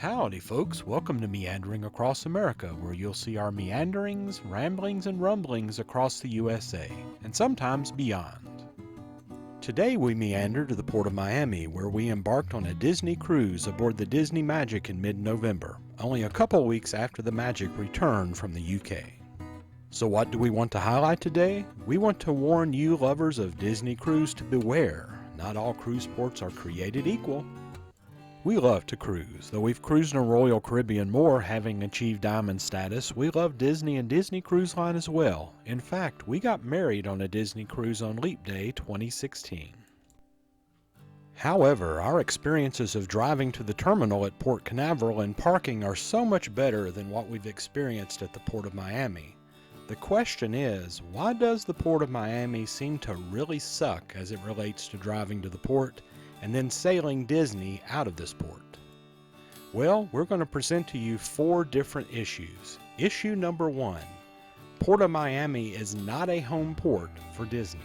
Howdy folks, welcome to Meandering Across America, where you'll see our meanderings, ramblings, and rumblings across the USA, and sometimes beyond. Today we meander to the Port of Miami, where we embarked on a Disney cruise aboard the Disney Magic in mid-November, only a couple weeks after the Magic returned from the UK. So what do we want to highlight today? We want to warn you lovers of Disney cruise to beware. Not all cruise ports are created equal. We love to cruise. Though we've cruised in Royal Caribbean more, having achieved diamond status, we love Disney and Disney Cruise Line as well. In fact, we got married on a Disney cruise on Leap Day 2016. However, our experiences of driving to the terminal at Port Canaveral and parking are so much better than what we've experienced at the Port of Miami. The question is, why does the Port of Miami seem to really suck as it relates to driving to the port and then sailing Disney out of this port? Well, we're going to present to you 4 different issues. Issue number 1, Port of Miami is not a home port for Disney.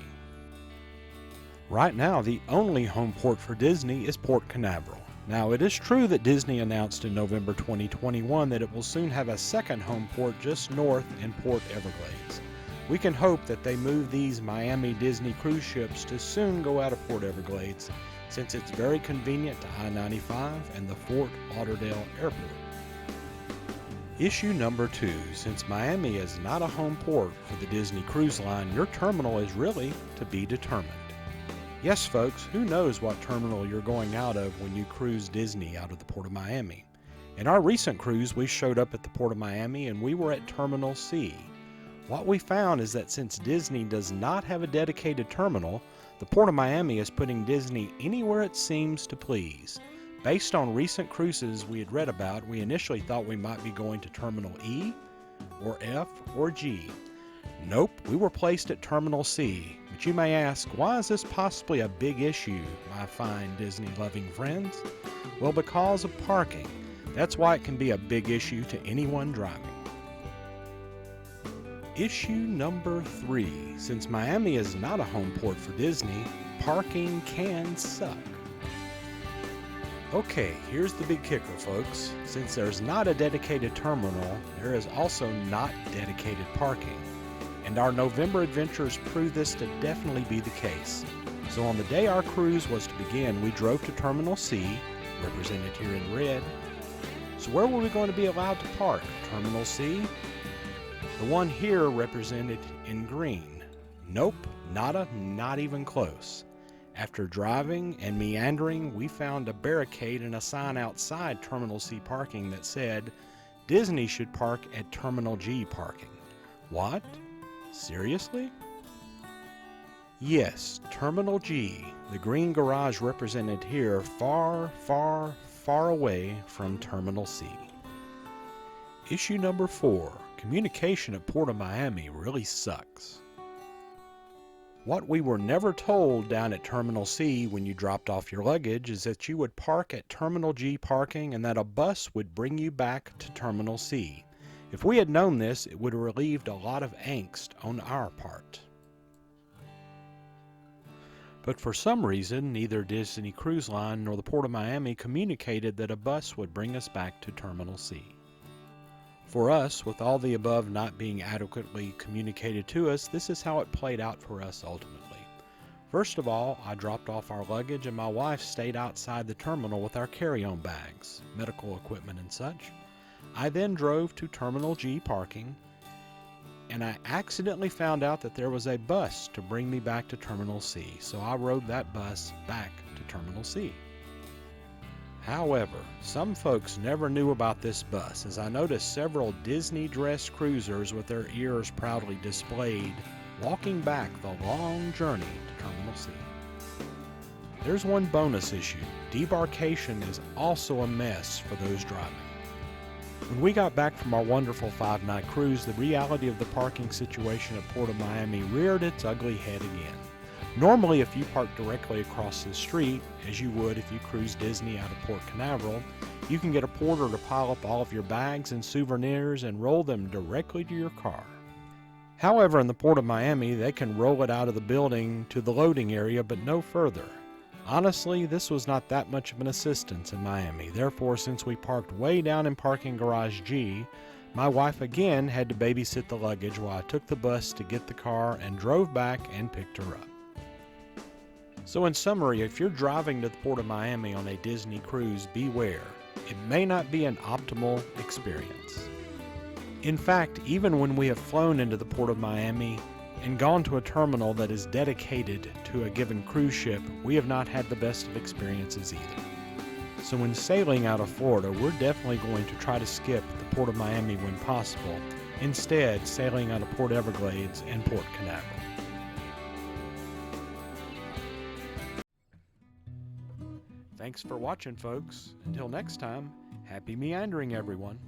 Right now, the only home port for Disney is Port Canaveral. Now, it is true that Disney announced in November 2021 that it will soon have a second home port just north in Port Everglades. We can hope that they move these Miami Disney cruise ships to soon go out of Port Everglades, since it's very convenient to I-95 and the Fort Lauderdale Airport. Issue number 2, since Miami is not a home port for the Disney Cruise Line, your terminal is really to be determined. Yes, folks, who knows what terminal you're going out of when you cruise Disney out of the Port of Miami? In our recent cruise, we showed up at the Port of Miami and we were at Terminal C. What we found is that since Disney does not have a dedicated terminal, the Port of Miami is putting Disney anywhere it seems to please. Based on recent cruises we had read about, we initially thought we might be going to Terminal E, or F, or G. Nope, we were placed at Terminal C. But you may ask, why is this possibly a big issue, my fine Disney-loving friends? Well, because of parking. That's why it can be a big issue to anyone driving. Issue number 3. Since Miami is not a home port for Disney, parking can suck. Okay, here's the big kicker, folks. Since there's not a dedicated terminal, there is also not dedicated parking. And our November adventures prove this to definitely be the case. So on the day our cruise was to begin, we drove to Terminal C, represented here in red. So where were we going to be allowed to park? Terminal C? The one here represented in green. Nope, nada, not even close. After driving and meandering, we found a barricade and a sign outside Terminal C parking that said, Disney should park at Terminal G parking. What? Seriously? Yes, Terminal G, the green garage represented here, far, far, far away from Terminal C. Issue number 4, communication at Port of Miami really sucks. What we were never told down at Terminal C when you dropped off your luggage is that you would park at Terminal G parking and that a bus would bring you back to Terminal C. If we had known this, it would have relieved a lot of angst on our part. But for some reason, neither Disney Cruise Line nor the Port of Miami communicated that a bus would bring us back to Terminal C. For us, with all the above not being adequately communicated to us, this is how it played out for us ultimately. First of all, I dropped off our luggage and my wife stayed outside the terminal with our carry-on bags, medical equipment and such. I then drove to Terminal G parking, and I accidentally found out that there was a bus to bring me back to Terminal C, so I rode that bus back to Terminal C. However, some folks never knew about this bus, as I noticed several Disney-dressed cruisers with their ears proudly displayed, walking back the long journey to Terminal C. There's one bonus issue. Debarkation is also a mess for those driving. When we got back from our wonderful 5-night cruise, the reality of the parking situation at Port of Miami reared its ugly head again. Normally, if you park directly across the street, as you would if you cruised Disney out of Port Canaveral, you can get a porter to pile up all of your bags and souvenirs and roll them directly to your car. However, in the Port of Miami, they can roll it out of the building to the loading area, but no further. Honestly, this was not that much of an assistance in Miami. Therefore, since we parked way down in parking garage G, my wife again had to babysit the luggage while I took the bus to get the car and drove back and picked her up. So in summary, if you're driving to the Port of Miami on a Disney cruise, beware. It may not be an optimal experience. In fact, even when we have flown into the Port of Miami and gone to a terminal that is dedicated to a given cruise ship, we have not had the best of experiences either. So when sailing out of Florida, we're definitely going to try to skip the Port of Miami when possible, instead sailing out of Port Everglades and Port Canaveral. Thanks for watching, folks. Until next time, happy meandering, everyone.